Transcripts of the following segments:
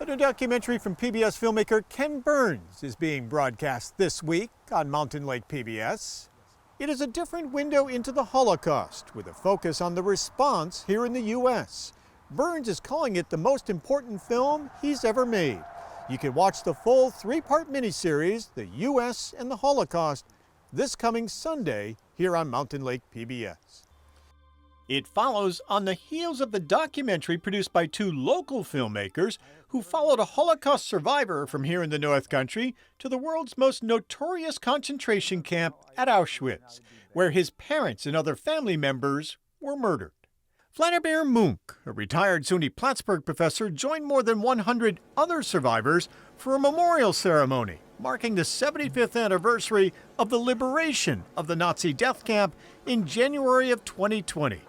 A new documentary from PBS filmmaker Ken Burns is being broadcast this week on Mountain Lake PBS. It is a different window into the Holocaust with a focus on the response here in the U.S. Burns is calling it the most important film he's ever made. You can watch the full three-part miniseries, The U.S. and the Holocaust, this coming Sunday here on Mountain Lake PBS. It follows on the heels of the documentary produced by two local filmmakers who followed a Holocaust survivor from here in the North Country to the world's most notorious concentration camp at Auschwitz, where his parents and other family members were murdered. Vladimir Munk, a retired SUNY Plattsburgh professor, joined more than 100 other survivors for a memorial ceremony marking the 75th anniversary of the liberation of the Nazi death camp in January of 2020.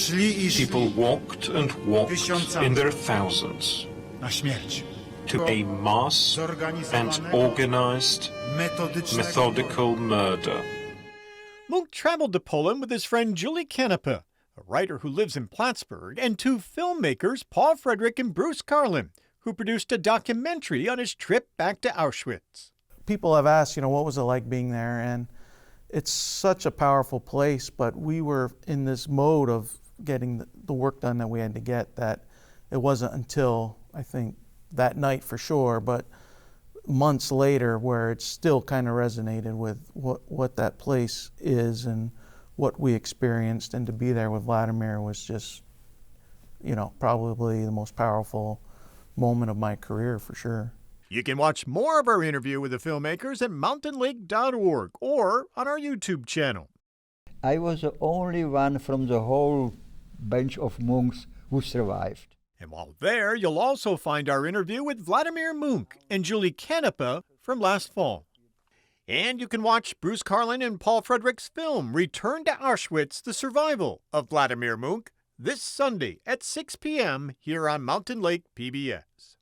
People walked and walked in their thousands to a mass and organized, methodical murder. Munk traveled to Poland with his friend Julie Canepa, a writer who lives in Plattsburgh, and two filmmakers, Frederick and Bruce Carlin, who produced a documentary on his trip back to Auschwitz. People have asked, what was it like being there? And it's such a powerful place, but we were in this mode of getting the work done that we had to get that it wasn't until, I think, that night for sure, but months later where it still kind of resonated with what that place is and what we experienced, and to be there with Vladimir was just, probably the most powerful moment of my career for sure. You can watch more of our interview with the filmmakers at mountainlake.org or on our YouTube channel. I was the only one from the whole bunch of monks who survived. And while there, you'll also find our interview with Vladimir Munk and Julie Canepa from last fall. And you can watch Bruce Carlin and Frederick's film, Return to Auschwitz, The Survival of Vladimir Munk, this Sunday at 6 p.m. here on Mountain Lake PBS.